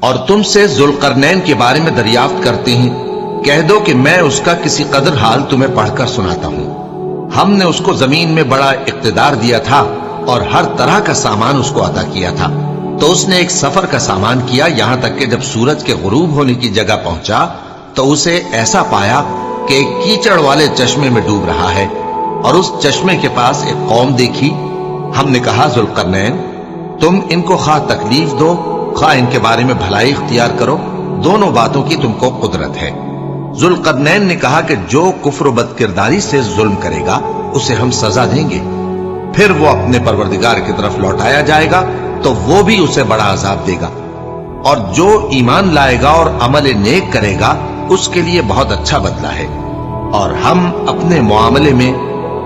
اور تم سے ذوالقرنین کے بارے میں دریافت کرتے ہیں، کہہ دو کہ میں اس کا کسی قدر حال تمہیں پڑھ کر سناتا ہوں۔ ہم نے اس کو زمین میں بڑا اقتدار دیا تھا اور ہر طرح کا سامان اس کو عطا کیا تھا، تو اس نے ایک سفر کا سامان کیا، یہاں تک کہ جب سورج کے غروب ہونے کی جگہ پہنچا تو اسے ایسا پایا کہ ایک کیچڑ والے چشمے میں ڈوب رہا ہے، اور اس چشمے کے پاس ایک قوم دیکھی۔ ہم نے کہا ذوالقرنین، تم ان کو خواہ تکلیف دو خواہ ان کے بارے میں بھلائی اختیار کرو، دونوں باتوں کی تم کو قدرت ہے۔ ذوالقرنین نے کہا کہ جو کفر و بد کرداری سے ظلم کرے گا اسے ہم سزا دیں گے، پھر وہ اپنے پروردگار کی طرف لوٹایا جائے گا تو وہ بھی اسے بڑا عذاب دے گا، اور جو ایمان لائے گا اور عمل نیک کرے گا اس کے لیے بہت اچھا بدلہ ہے، اور ہم اپنے معاملے میں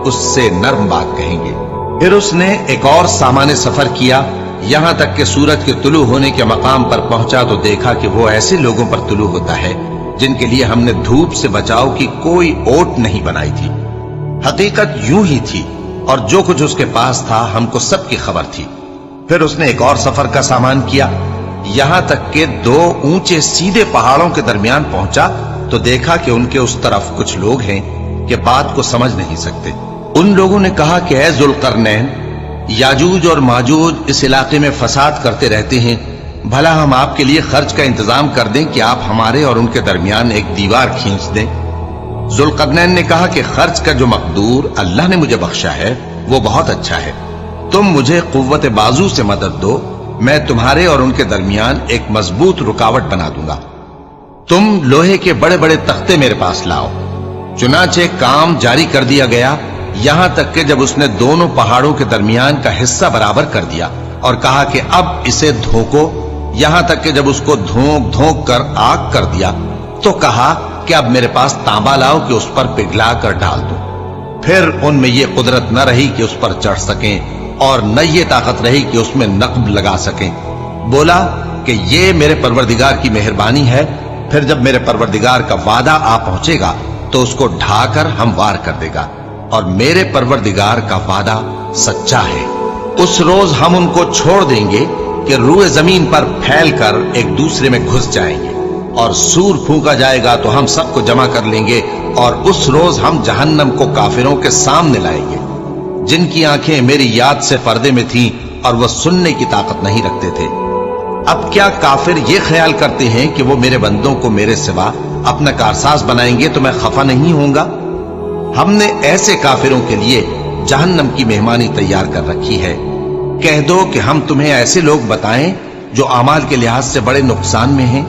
اس سے نرم بات کہیں گے۔ پھر اس نے ایک اور سامان سفر کیا، یہاں تک کہ سورج کے طلوع ہونے کے مقام پر پہنچا تو دیکھا کہ وہ ایسے لوگوں پر طلوع ہوتا ہے جن کے لیے ہم نے دھوپ سے بچاؤ کی کوئی اوٹ نہیں بنائی تھی۔ حقیقت یوں ہی تھی، اور جو کچھ اس کے پاس تھا ہم کو سب کی خبر تھی۔ پھر اس نے ایک اور سفر کا سامان کیا، یہاں تک کہ دو اونچے سیدھے پہاڑوں کے درمیان پہنچا تو دیکھا کہ ان کے اس طرف کچھ لوگ ہیں کہ بات کو سمجھ نہیں سکتے۔ ان لوگوں نے کہا کہ اے ذوالقرنین، یاجوج اور ماجوج اس علاقے میں فساد کرتے رہتے ہیں، بھلا ہم آپ کے لیے خرچ کا انتظام کر دیں کہ آپ ہمارے اور ان کے درمیان ایک دیوار کھینچ دیں۔ ذوالقرنین نے کہا کہ خرچ کا جو مقدور اللہ نے مجھے بخشا ہے وہ بہت اچھا ہے، تم مجھے قوت بازو سے مدد دو، میں تمہارے اور ان کے درمیان ایک مضبوط رکاوٹ بنا دوں گا۔ تم لوہے کے بڑے بڑے تختے میرے پاس لاؤ۔ چنانچہ کام جاری کر دیا گیا، یہاں تک کہ جب اس نے دونوں پہاڑوں کے درمیان کا حصہ برابر کر دیا اور کہا کہ اب اسے دھوکو، یہاں تک کہ جب اس کو دھونک دھونک کر آگ کر دیا تو کہا کہ اب میرے پاس تانبا لاؤ کہ اس پر پگھلا کر ڈال دو۔ پھر ان میں یہ قدرت نہ رہی کہ اس پر چڑھ سکیں، اور نہ یہ طاقت رہی کہ اس میں نقب لگا سکیں۔ بولا کہ یہ میرے پروردگار کی مہربانی ہے، پھر جب میرے پروردگار کا وعدہ آ پہنچے گا تو اس کو ڈھا کر ہموار کر دے گا، اور میرے پروردگار کا وعدہ سچا ہے۔ اس روز ہم ان کو چھوڑ دیں گے کہ روئے زمین پر پھیل کر ایک دوسرے میں گھس جائیں گے، اور سور پھونکا جائے گا تو ہم سب کو جمع کر لیں گے، اور اس روز ہم جہنم کو کافروں کے سامنے لائیں گے جن کی آنکھیں میری یاد سے پردے میں تھیں اور وہ سننے کی طاقت نہیں رکھتے تھے۔ اب کیا کافر یہ خیال کرتے ہیں کہ وہ میرے بندوں کو میرے سوا اپنا کارساز بنائیں گے تو میں خفا نہیں ہوں گا؟ ہم نے ایسے کافروں کے لیے جہنم کی مہمانی تیار کر رکھی ہے۔ کہہ دو کہ ہم تمہیں ایسے لوگ بتائیں جو اعمال کے لحاظ سے بڑے نقصان میں ہیں۔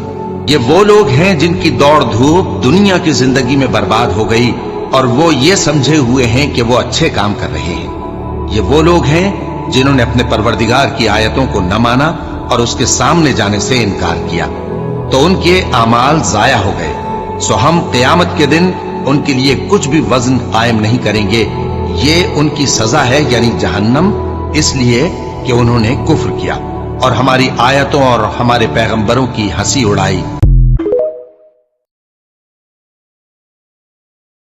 یہ وہ لوگ ہیں جن کی دوڑ دھوپ دنیا کی زندگی میں برباد ہو گئی، اور وہ یہ سمجھے ہوئے ہیں کہ وہ اچھے کام کر رہے ہیں۔ یہ وہ لوگ ہیں جنہوں نے اپنے پروردگار کی آیتوں کو نہ مانا اور اس کے سامنے جانے سے انکار کیا، تو ان کے اعمال ضائع ہو گئے، سو ہم قیامت کے دن ان کے لیے کچھ بھی وزن قائم نہیں کریں گے۔ یہ ان کی سزا ہے، یعنی جہنم، اس لیے کہ انہوں نے کفر کیا اور ہماری آیتوں اور ہمارے پیغمبروں کی ہنسی اڑائی۔